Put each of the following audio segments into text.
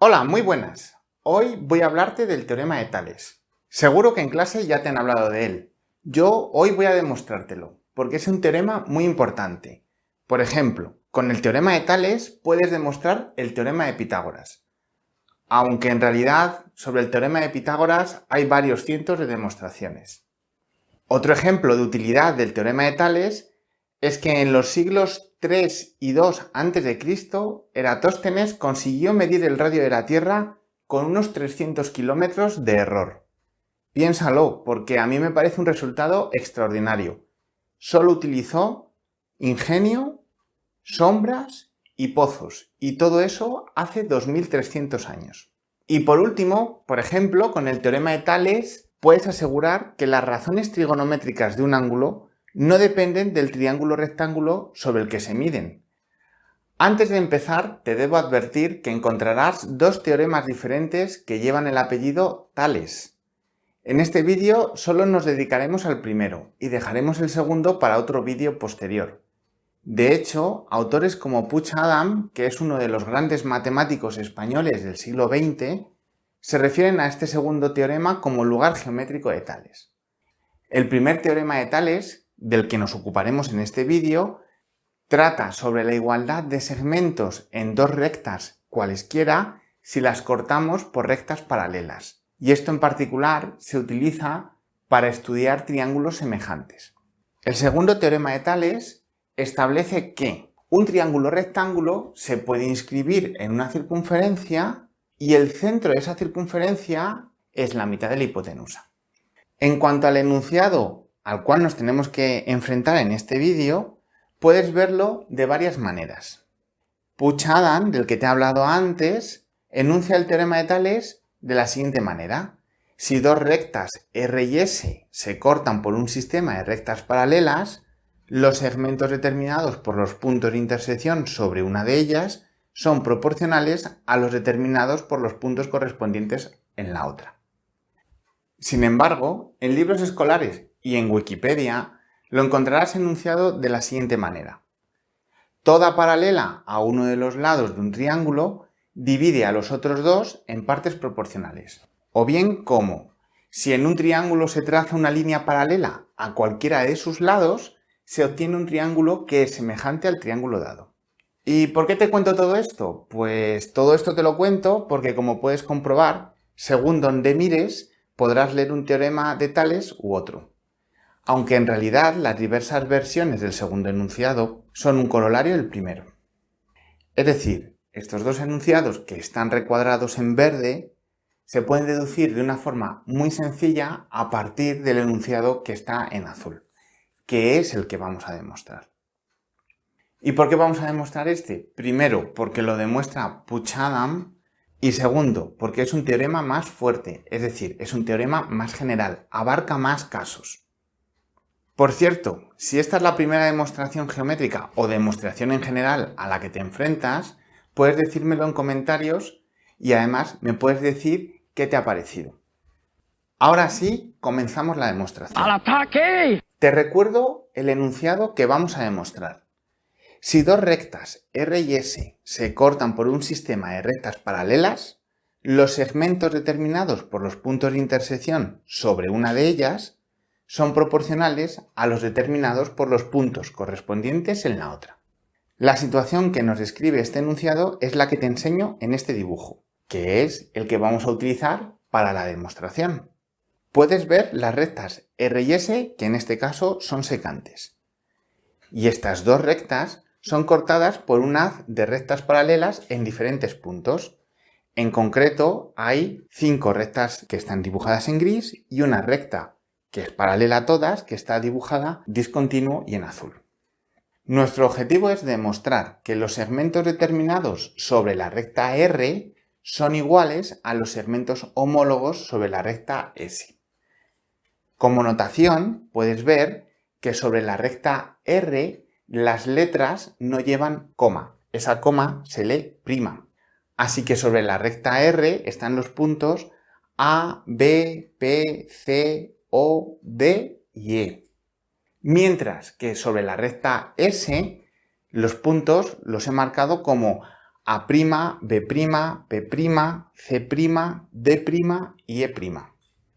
Hola, muy buenas. Hoy voy a hablarte del teorema de Tales. Seguro que en clase ya te han hablado de él. Yo hoy voy a demostrártelo, porque es un teorema muy importante. Por ejemplo, con el teorema de Tales puedes demostrar el teorema de Pitágoras. Aunque en realidad sobre el teorema de Pitágoras hay varios cientos de demostraciones. Otro ejemplo de utilidad del teorema de Tales es que en los siglos 3 y 2 a.C., Eratóstenes consiguió medir el radio de la Tierra con unos 300 kilómetros de error. Piénsalo, porque a mí me parece un resultado extraordinario. Solo utilizó ingenio, sombras y pozos, y todo eso hace 2300 años. Y por último, por ejemplo, con el teorema de Tales puedes asegurar que las razones trigonométricas de un ángulo no dependen del triángulo rectángulo sobre el que se miden. Antes de empezar, te debo advertir que encontrarás dos teoremas diferentes que llevan el apellido Tales. En este vídeo solo nos dedicaremos al primero y dejaremos el segundo para otro vídeo posterior. De hecho, autores como Puig Adam, que es uno de los grandes matemáticos españoles del siglo XX, se refieren a este segundo teorema como lugar geométrico de Tales. El primer teorema de Tales, del que nos ocuparemos en este vídeo, trata sobre la igualdad de segmentos en dos rectas cualesquiera si las cortamos por rectas paralelas. Y esto en particular se utiliza para estudiar triángulos semejantes. El segundo teorema de Tales establece que un triángulo rectángulo se puede inscribir en una circunferencia y el centro de esa circunferencia es la mitad de la hipotenusa. En cuanto al enunciado al cual nos tenemos que enfrentar en este vídeo, puedes verlo de varias maneras. Puig Adam, del que te he hablado antes, enuncia el teorema de Tales de la siguiente manera. Si dos rectas R y S se cortan por un sistema de rectas paralelas, los segmentos determinados por los puntos de intersección sobre una de ellas son proporcionales a los determinados por los puntos correspondientes en la otra. Sin embargo, en libros escolares y en Wikipedia lo encontrarás enunciado de la siguiente manera. Toda paralela a uno de los lados de un triángulo divide a los otros dos en partes proporcionales. O bien como, si en un triángulo se traza una línea paralela a cualquiera de sus lados, se obtiene un triángulo que es semejante al triángulo dado. ¿Y por qué te cuento todo esto? Pues todo esto te lo cuento porque, como puedes comprobar, según donde mires, podrás leer un teorema de Tales u otro. Aunque en realidad las diversas versiones del segundo enunciado son un corolario del primero. Es decir, estos dos enunciados que están recuadrados en verde se pueden deducir de una forma muy sencilla a partir del enunciado que está en azul, que es el que vamos a demostrar. ¿Y por qué vamos a demostrar este? Primero, porque lo demuestra Puig Adam, y segundo, porque es un teorema más fuerte, es decir, es un teorema más general, abarca más casos. Por cierto, si esta es la primera demostración geométrica o demostración en general a la que te enfrentas, puedes decírmelo en comentarios y además me puedes decir qué te ha parecido. Ahora sí, comenzamos la demostración. ¡Al ataque! Te recuerdo el enunciado que vamos a demostrar. Si dos rectas R y S se cortan por un sistema de rectas paralelas, los segmentos determinados por los puntos de intersección sobre una de ellas son proporcionales a los determinados por los puntos correspondientes en la otra. La situación que nos describe este enunciado es la que te enseño en este dibujo, que es el que vamos a utilizar para la demostración. Puedes ver las rectas R y S, que en este caso son secantes. Y estas dos rectas son cortadas por un haz de rectas paralelas en diferentes puntos. En concreto, hay 5 rectas que están dibujadas en gris y una recta que es paralela a todas, que está dibujada discontinuo y en azul. Nuestro objetivo es demostrar que los segmentos determinados sobre la recta R son iguales a los segmentos homólogos sobre la recta S. Como notación, puedes ver que sobre la recta R las letras no llevan coma. Esa coma se lee prima. Así que sobre la recta R están los puntos A, B, P, C, O, D y E. Mientras que sobre la recta S los puntos los he marcado como A', B', P', C', D' y E'.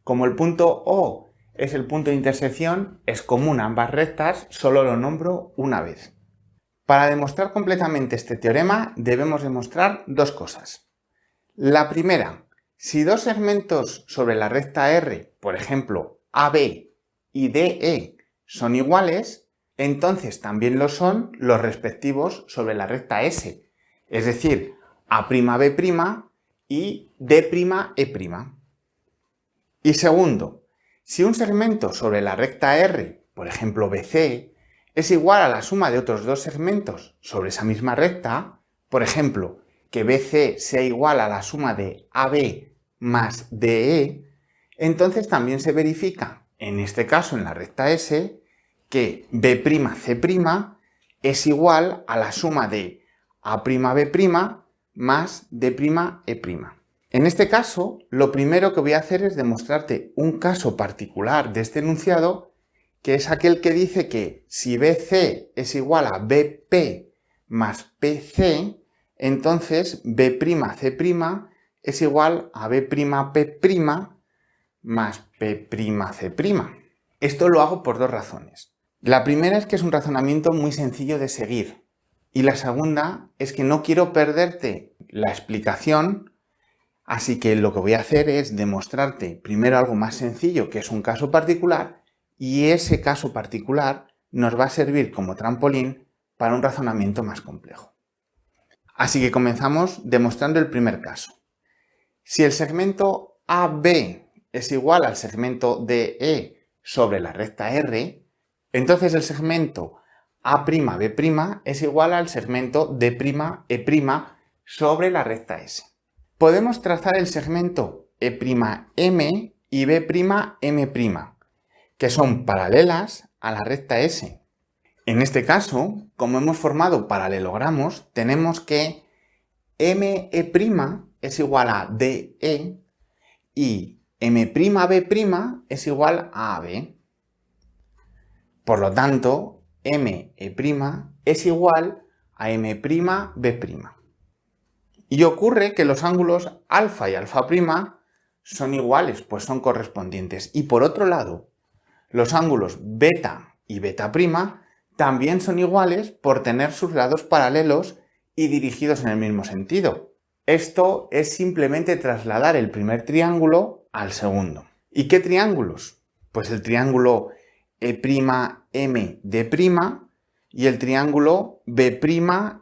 Como el punto O es el punto de intersección, es común a ambas rectas, solo lo nombro una vez. Para demostrar completamente este teorema debemos demostrar dos cosas. La primera, si dos segmentos sobre la recta R, por ejemplo AB y DE, son iguales, entonces también lo son los respectivos sobre la recta S, es decir, A'B' y D'E'. Y segundo, si un segmento sobre la recta R, por ejemplo BC, es igual a la suma de otros dos segmentos sobre esa misma recta, por ejemplo, que BC sea igual a la suma de AB más DE, entonces también se verifica, en este caso en la recta S, que B'C' es igual a la suma de A'B' más D'E'. En este caso, lo primero que voy a hacer es demostrarte un caso particular de este enunciado, que es aquel que dice que si BC es igual a BP más PC, entonces B'C' es igual a B'P' más P'C'. Esto lo hago por dos razones. La primera es que es un razonamiento muy sencillo de seguir. Y la segunda es que no quiero perderte la explicación, así que lo que voy a hacer es demostrarte primero algo más sencillo, que es un caso particular, y ese caso particular nos va a servir como trampolín para un razonamiento más complejo. Así que comenzamos demostrando el primer caso. Si el segmento AB es igual al segmento DE sobre la recta R, entonces el segmento A'B' es igual al segmento D'E' sobre la recta S. Podemos trazar el segmento E'M y B'M', que son paralelas a la recta S. En este caso, como hemos formado paralelogramos, tenemos que ME' es igual a DE y M'B' es igual a AB. Por lo tanto, ME' es igual a M'B'. Y ocurre que los ángulos alfa y alfa' son iguales, pues son correspondientes. Y por otro lado, los ángulos beta y beta' también son iguales por tener sus lados paralelos y dirigidos en el mismo sentido. Esto es simplemente trasladar el primer triángulo al segundo. ¿Y qué triángulos? Pues el triángulo E'M'D' y el triángulo B'M'A'.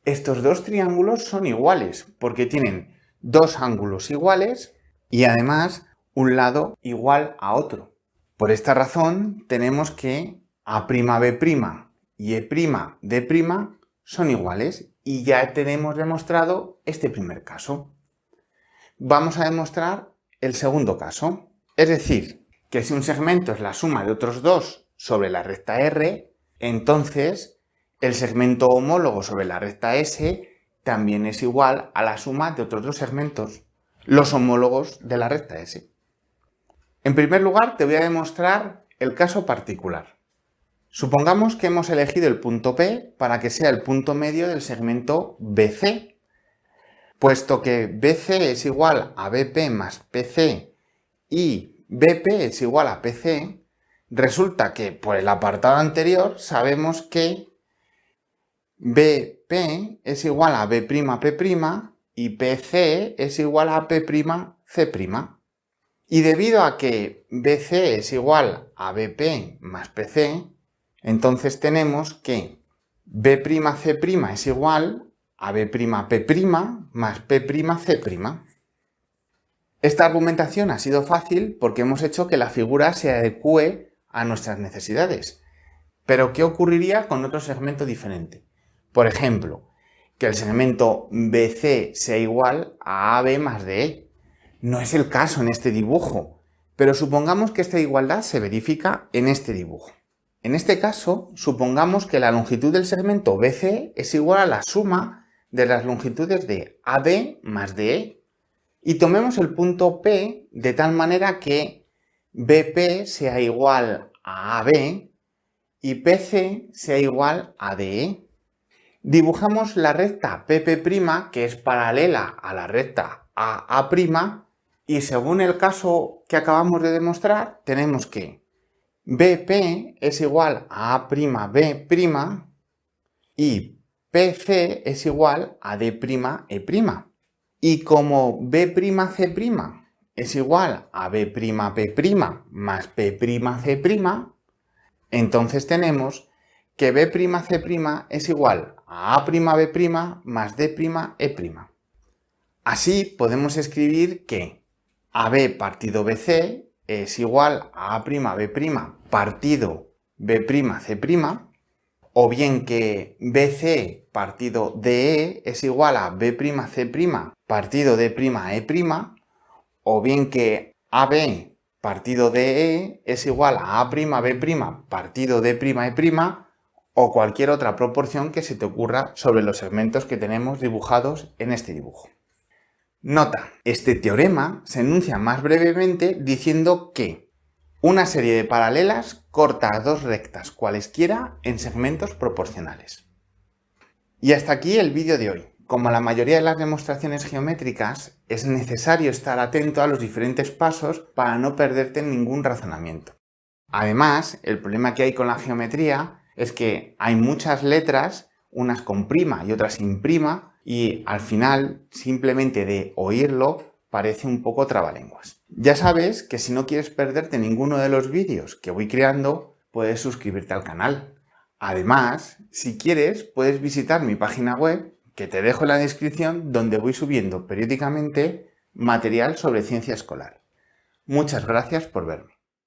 Estos dos triángulos son iguales porque tienen dos ángulos iguales y además un lado igual a otro. Por esta razón tenemos que A'B' y E'D' son iguales y ya tenemos demostrado este primer caso. Vamos a demostrar el segundo caso, es decir, que si un segmento es la suma de otros dos sobre la recta R, entonces el segmento homólogo sobre la recta S también es igual a la suma de otros dos segmentos, los homólogos de la recta S. En primer lugar, te voy a demostrar el caso particular. Supongamos que hemos elegido el punto P para que sea el punto medio del segmento BC. Puesto que BC es igual a BP más PC y BP es igual a PC, resulta que por el apartado anterior sabemos que BP es igual a B'P' y PC es igual a P'C'. Y debido a que BC es igual a BP más PC, entonces tenemos que B'C' es igual a B'P' más P'C'. Esta argumentación ha sido fácil porque hemos hecho que la figura se adecue a nuestras necesidades. Pero ¿qué ocurriría con otro segmento diferente? Por ejemplo, que el segmento BC sea igual a AB más DE. No es el caso en este dibujo, pero supongamos que esta igualdad se verifica en este dibujo. En este caso, supongamos que la longitud del segmento BC es igual a la suma de las longitudes de AD más DE. Y tomemos el punto P de tal manera que BP sea igual a AB y PC sea igual a DE. Dibujamos la recta PP', que es paralela a la recta AA', y según el caso que acabamos de demostrar, tenemos que BP es igual a A'B' y PC es igual a D'E'. Y como B'C' es igual a B'P' más P'C', entonces tenemos que B'C' es igual a A'B' más D'E'. Así podemos escribir que AB partido BC es igual a A'B' partido B'C', o bien que BC partido DE es igual a B'C' partido D'E', o bien que AB partido DE es igual a A'B' partido D'E', o cualquier otra proporción que se te ocurra sobre los segmentos que tenemos dibujados en este dibujo. Nota, este teorema se enuncia más brevemente diciendo que una serie de paralelas corta dos rectas cualesquiera en segmentos proporcionales. Y hasta aquí el vídeo de hoy. Como la mayoría de las demostraciones geométricas, es necesario estar atento a los diferentes pasos para no perderte ningún razonamiento. Además, el problema que hay con la geometría es que hay muchas letras, unas con prima y otras sin prima, y al final, simplemente de oírlo, parece un poco trabalenguas. Ya sabes que si no quieres perderte ninguno de los vídeos que voy creando, puedes suscribirte al canal. Además, si quieres, puedes visitar mi página web, que te dejo en la descripción, donde voy subiendo periódicamente material sobre ciencia escolar. Muchas gracias por verme.